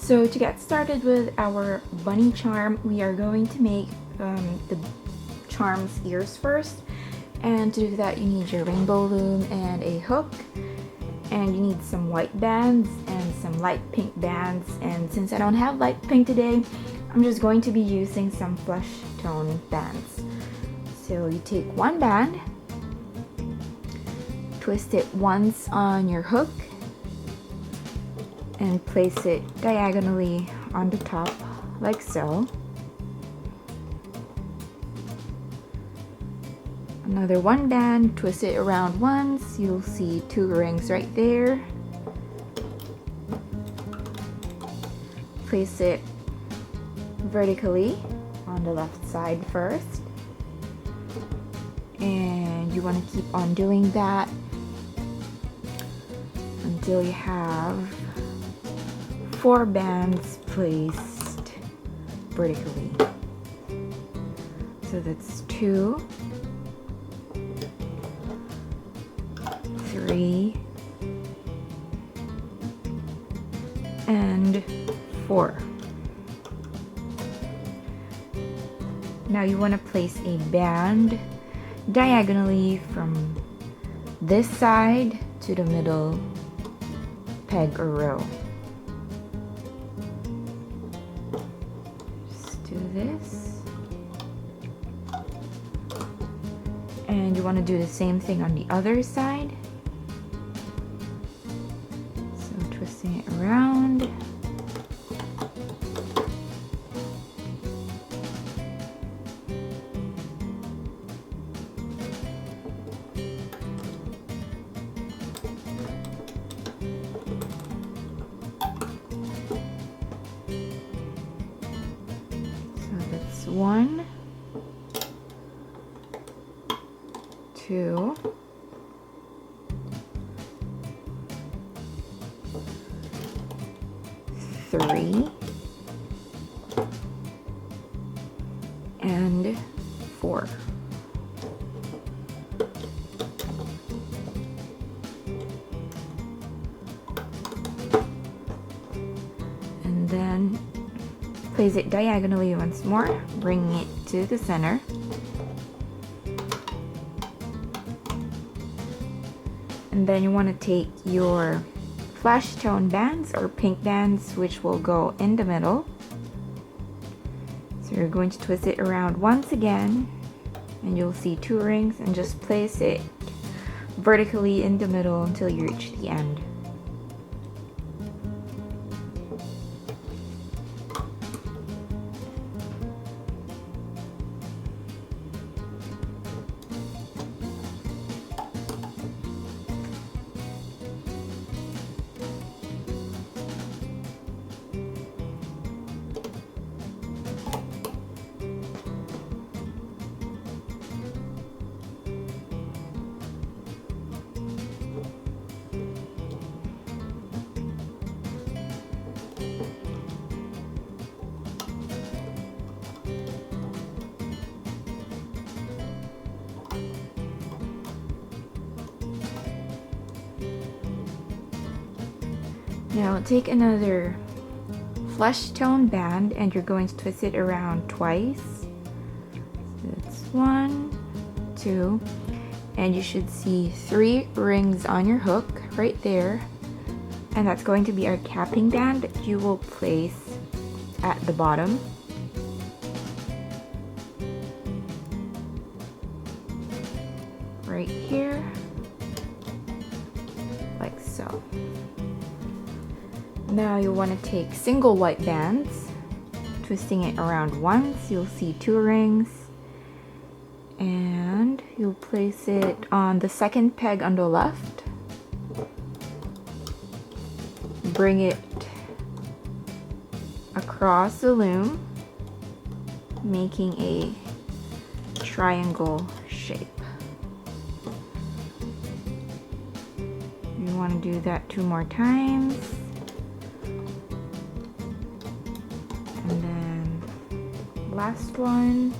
So to get started with our bunny charm, we are going to make the charm's ears first. And to do that, you need your rainbow loom and a hook. And you need some white bands and some light pink bands. And since I don't have light pink today, I'm just going to be using some flesh tone bands. So you take one band, twist it once on your hook, and place it diagonally on the top like so. Another one band, twist it around once, you'll see two rings right there. Place it vertically on the left side first, and you want to keep on doing that until you have 4 bands placed vertically. So that's 2, 3, and 4. Now you want to place a band diagonally from this side to the middle peg or row. Just do this. And you want to do the same thing on the other side. So twisting it around. That's 1, 2, 3, and 4. And then place it diagonally once more, bring it to the center. And then you want to take your flesh tone bands or pink bands, which will go in the middle. So you're going to twist it around once again, and you'll see 2 rings, and just place it vertically in the middle until you reach the end. Now take another flesh tone band and you're going to twist it around twice. So that's 1, 2, and you should see 3 rings on your hook right there. And that's going to be our capping band that you will place at the bottom. Right here, like so. Now you'll want to take single white bands, twisting it around once, you'll see 2 rings, and you'll place it on the second peg on the left. Bring it across the loom, making a triangle shape. You want to do that 2 more times. And then last one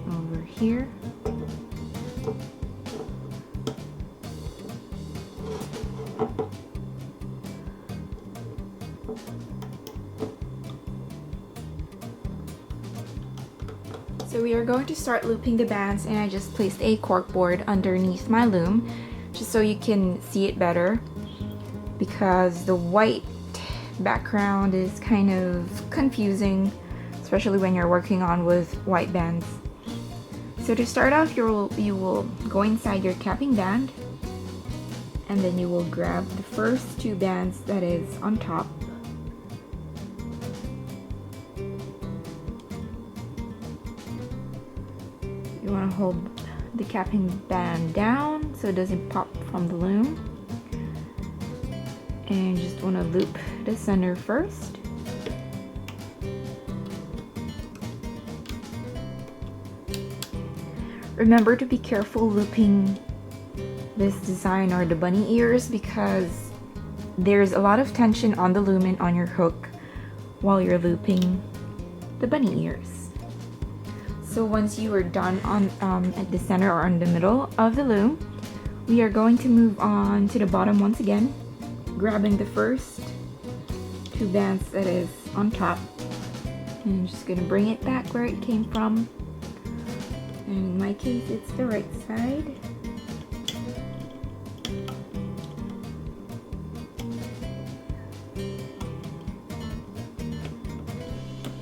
over here. we are going to start looping the bands, and I just placed a corkboard underneath my loom just so you can see it better, because the white background is kind of confusing, especially when you're working on with white bands. So to start off, you will go inside your capping band, and then you will grab the first two bands that is on top. You want to hold the capping band down so it doesn't pop from the loom. And you just want to loop the center first. Remember to be careful looping this design or the bunny ears, because there's a lot of tension on the loom and on your hook while you're looping the bunny ears. So once you are done on at the center or in the middle of the loom, we are going to move on to the bottom once again, grabbing the first two bands that is on top, and I'm just gonna bring it back where it came from. And in my case, it's the right side.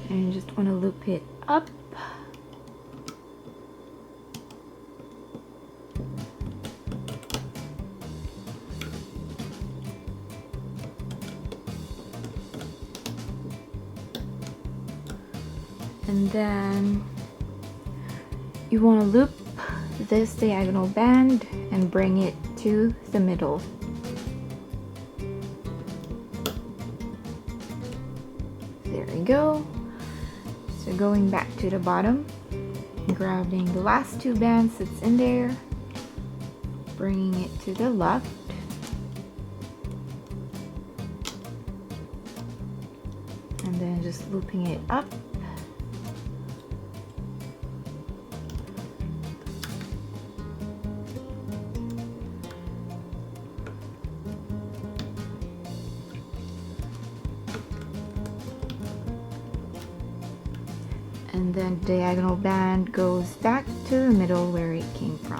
And you just want to loop it up. And then you want to loop this diagonal band and bring it to the middle. There we go. So going back to the bottom, grabbing the last two bands that's in there, bringing it to the left, and then just looping it up. And then the diagonal band goes back to the middle where it came from.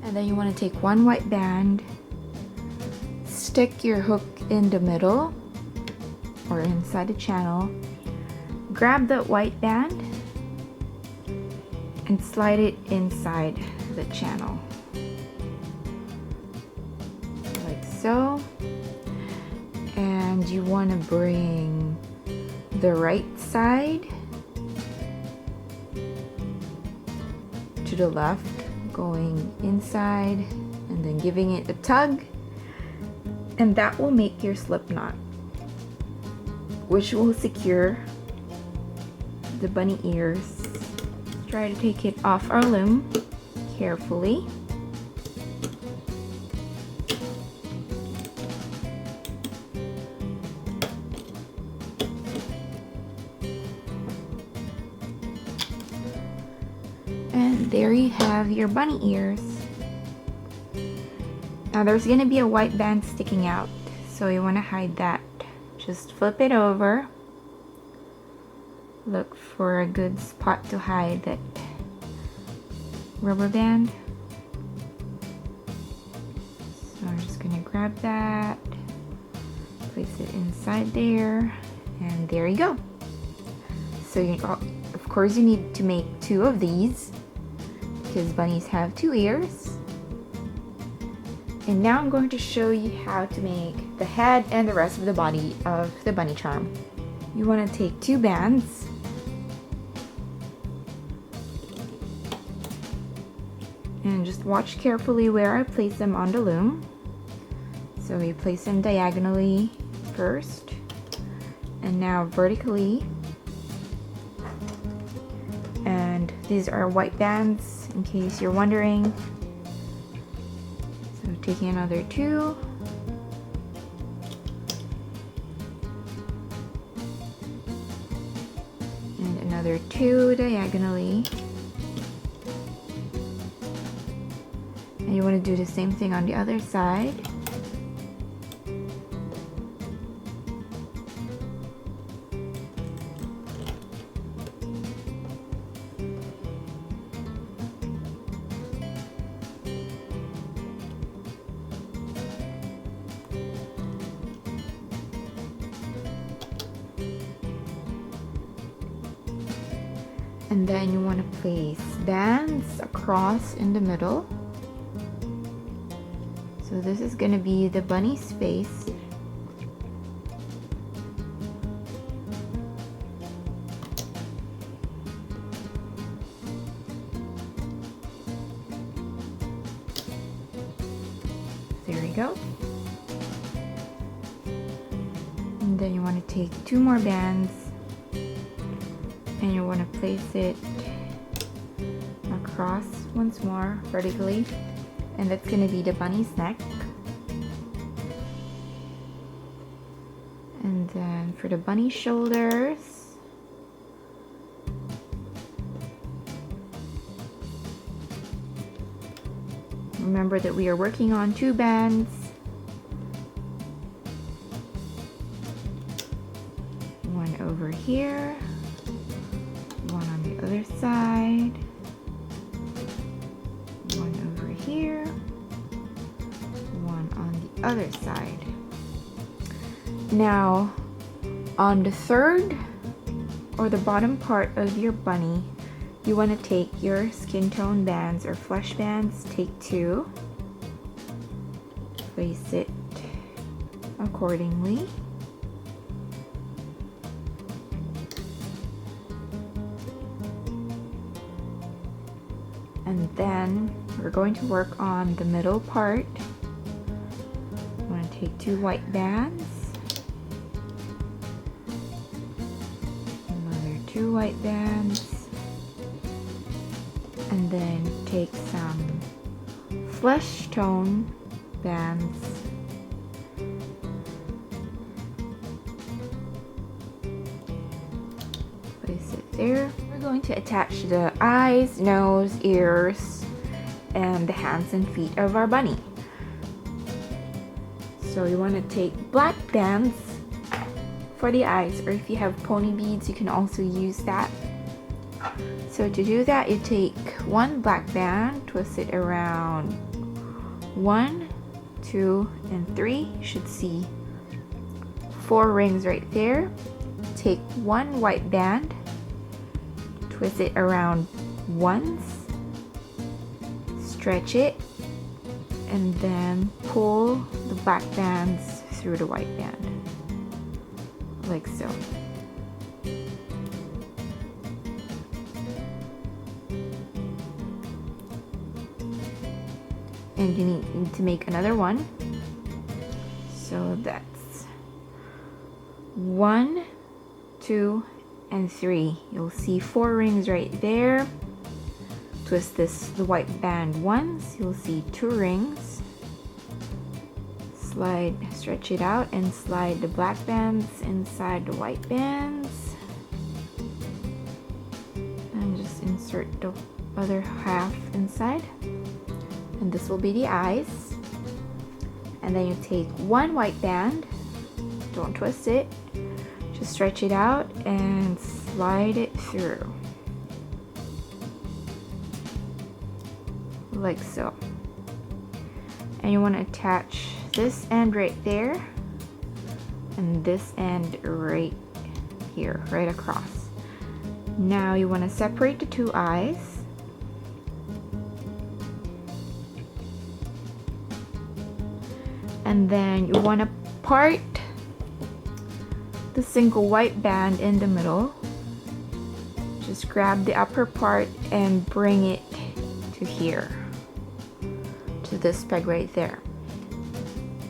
And then you want to take one white band, stick your hook in the middle or inside the channel, grab that white band and slide it inside the channel like so. And you want to bring the right side to the left, going inside and then giving it a tug, and that will make your slip knot, which will secure the bunny ears. Try to take it off our loom carefully. And there you have your bunny ears. Now there's gonna be a white band sticking out, so you want to hide that. Just flip it over. Look for a good spot to hide that rubber band. So I'm just gonna grab that, place it inside there, and there you go. So of course you need to make two of these because bunnies have two ears. And now I'm going to show you how to make the head and the rest of the body of the bunny charm. You want to take two bands and just watch carefully where I place them on the loom. So we place them diagonally first and now vertically. And these are white bands in case you're wondering. So taking another two. And another two diagonally. And you want to do the same thing on the other side. And then you want to place bands across in the middle. So this is going to be the bunny's face. There we go. And then you want to take 2 more bands and you want to place it across once more vertically, and that's going to be the bunny's neck. And then for the bunny's shoulders, remember that we are working on 2 bands. One over here, one on the other side, one over here, one on the other side. Now, on the third or the bottom part of your bunny, you want to take your skin tone bands or flesh bands, take 2, place it accordingly. And then we're going to work on the middle part. I'm going to take 2 white bands, another 2 white bands, and then take some flesh tone bands. Place it there. We're going to attach the eyes, nose, ears, and the hands and feet of our bunny. So you want to take black bands for the eyes, or if you have pony beads, you can also use that. So to do that, you take 1 black band, twist it around 1, 2, and 3. You should see 4 rings right there. Take 1 white band, twist it around once, stretch it, and then pull the black bands through the white band, like so. And you need to make another one. So that's 1, 2, and 3. You'll see 4 rings right there. Twist the white band once, you'll see 2 rings. Stretch it out and slide the black bands inside the white bands. And just insert the other half inside. And this will be the eyes. And then you take 1 white band, don't twist it, just stretch it out and slide it through, like so. And you want to attach this end right there and this end right here, right across. Now you want to separate the 2 eyes. And then you want to part the single white band in the middle. Just grab the upper part and bring it to here, to this peg right there.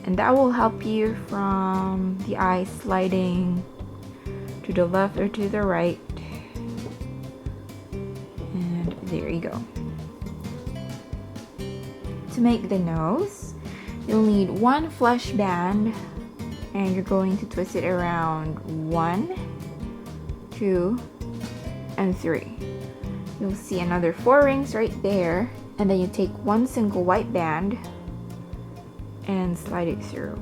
And that will help you from the eye sliding to the left or to the right. And there you go. To make the nose, you'll need 1 flesh band, and you're going to twist it around 1, 2, and 3. You'll see another 4 rings right there, and then you take 1 single white band and slide it through.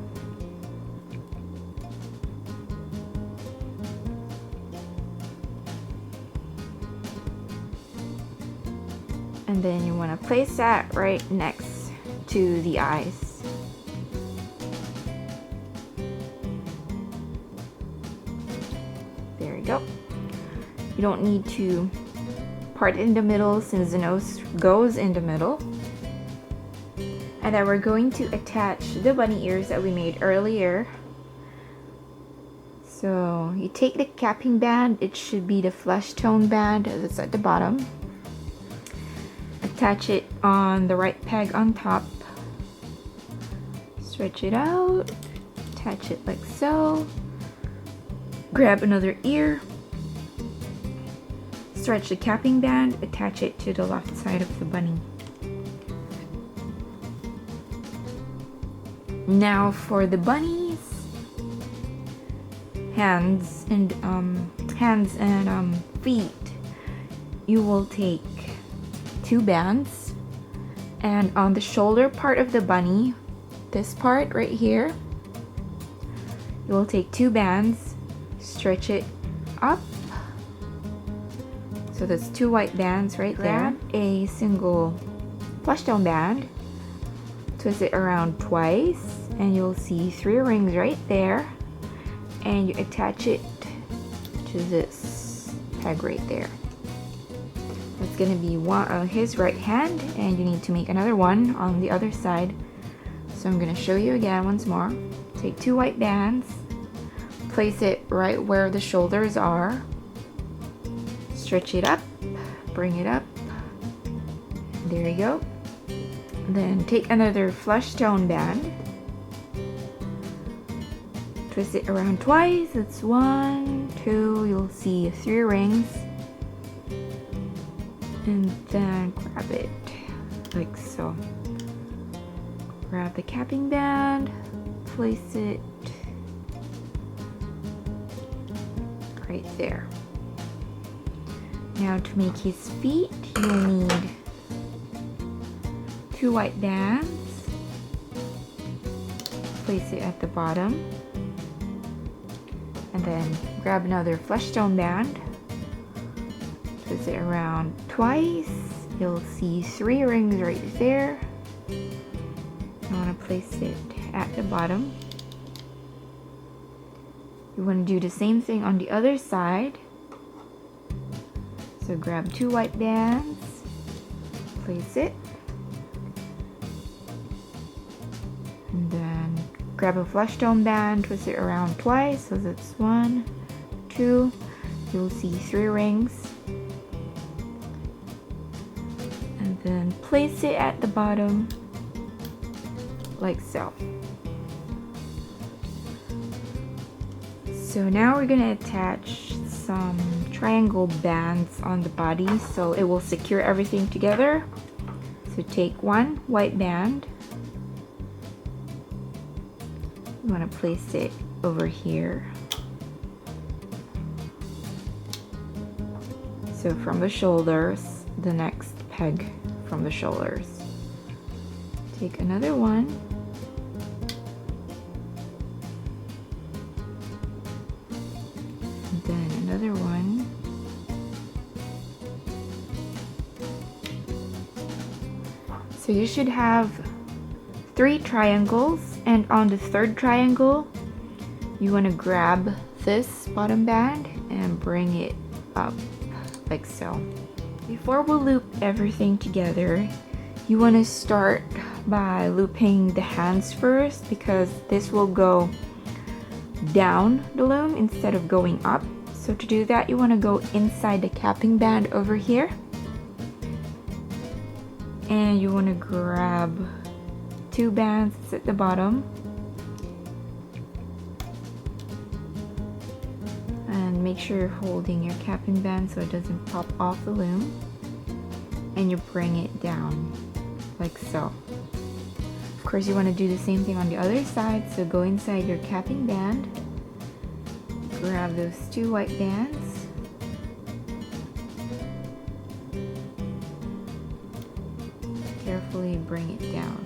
And then you want to place that right next to the eyes. There you go. You don't need to part in the middle since the nose goes in the middle. And then we're going to attach the bunny ears that we made earlier. So you take the capping band, it should be the flesh tone band that's at the bottom. Attach it on the right peg on top. Stretch it out, attach it like so. Grab another ear. Stretch the capping band, attach it to the left side of the bunny. Now for the bunny's hands and feet, you will take 2 bands, and on the shoulder part of the bunny, this part right here, you will take 2 bands, stretch it up. So that's 2 white bands right there. Grab a single flesh tone band, twist it around twice, and you'll see 3 rings right there. And you attach it to this peg right there. That's gonna be his right hand, and you need to make another one on the other side. So I'm gonna show you again once more. Take 2 white bands, place it right where the shoulders are, stretch it up, bring it up, there you go. Then take another flesh tone band, twist it around twice, it's 1, 2, you'll see 3 rings, and then grab it like so. Grab the capping band, place it right there. Now to make his feet, you'll need 2 white bands, place it at the bottom, and then grab another flesh tone band, twist it around twice, you'll see 3 rings right there. You want to place it at the bottom. You want to do the same thing on the other side. So grab 2 white bands, place it, and then grab a flesh tone band, twist it around twice, so that's 1, 2, you'll see 3 rings, and then place it at the bottom like so. So now we're gonna attach some triangle bands on the body so it will secure everything together. So take 1 white band, you want to place it over here. So from the shoulders, the next peg from the shoulders. Take another one, and then another one, so you should have 3 triangles, and on the 3rd triangle you want to grab this bottom band and bring it up like so. Before we loop everything together, you want to start by looping the hands first, because this will go down the loom instead of going up. So to do that, you want to go inside the capping band over here, and you want to grab 2 bands at the bottom, and make sure you're holding your capping band so it doesn't pop off the loom, and you bring it down like so. Of course, you want to do the same thing on the other side, so go inside your capping band, grab those 2 white bands, carefully bring it down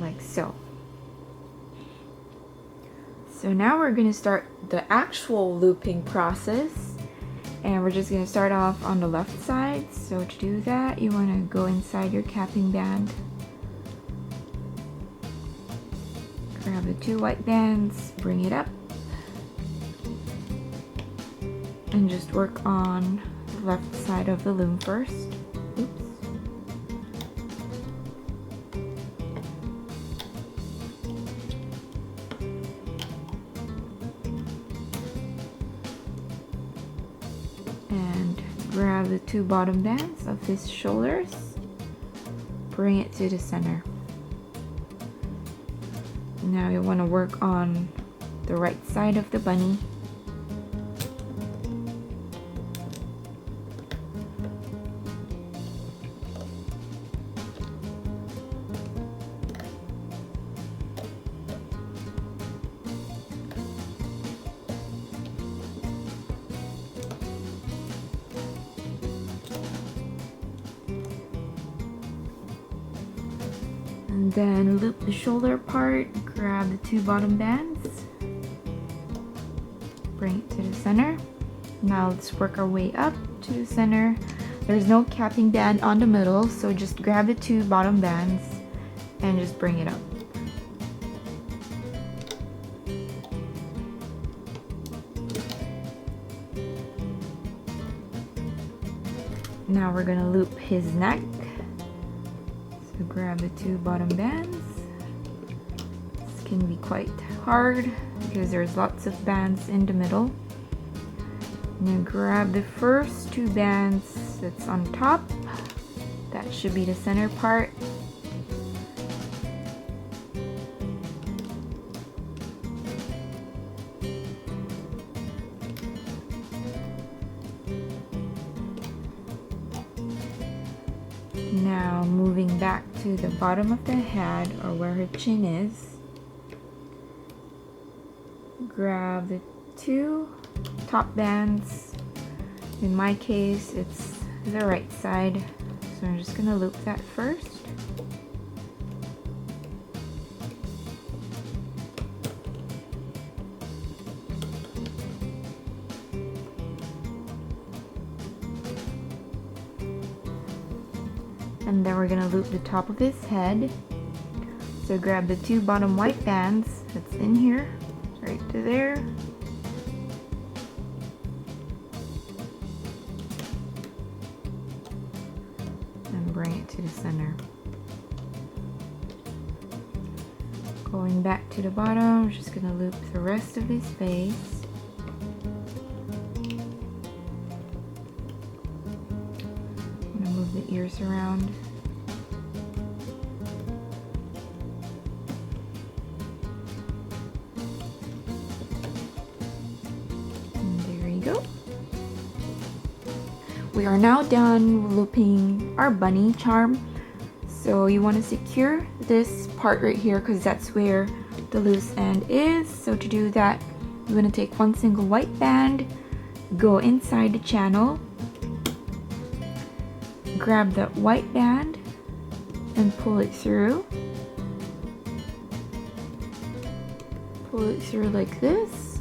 like so. So now we're going to start the actual looping process, and we're just going to start off on the left side. So to do that, you want to go inside your capping band, grab the 2 white bands, bring it up, And just work on the left side of the loom first. Oops. And grab the two bottom bands of his shoulders, bring it to the center. Now you want to work on the right side of the bunny. And then loop the shoulder part, grab the two bottom bands, bring it to the center. Now let's work our way up to the center. There's no capping band on the middle, so just grab the two bottom bands and just bring it up. Now we're gonna loop his neck. So grab the two bottom bands. This can be quite hard because there's lots of bands in the middle. Now grab the first two bands that's on top. That should be the center part. Now moving back to the bottom of the head, or where her chin is, grab the two top bands. In my case, it's the right side, so I'm just gonna loop that first. And then we're gonna loop the top of his head. So grab the two bottom white bands that's in here, right to there. And bring it to the center. Going back to the bottom, I'm just gonna loop the rest of his face. Move the ears around. And there you go. We are now done looping our bunny charm. So you want to secure this part right here because that's where the loose end is. So to do that, you're going to take one single white band, go inside the channel, grab the white band and pull it through. Pull it through like this.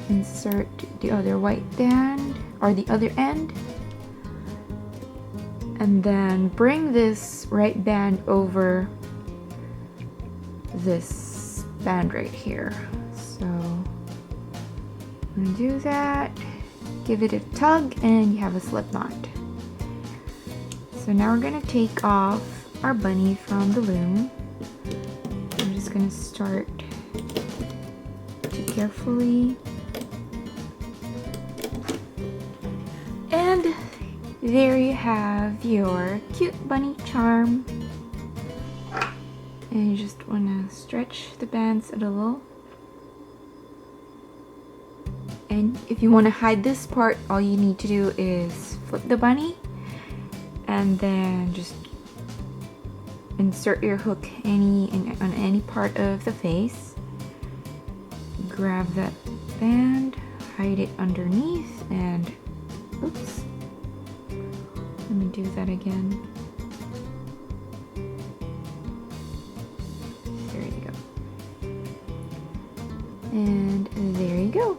Insert the other white band, or the other end. And then bring this right band over this band right here. So I'm gonna do that. Give it a tug and you have a slip knot. So now we're going to take off our bunny from the loom. I'm just going to start to carefully. And there you have your cute bunny charm. And you just want to stretch the bands a little. And if you want to hide this part, all you need to do is flip the bunny. And then just insert your hook on any part of the face. Grab that band, hide it underneath, and oops. Let me do that again. There you go. And there you go.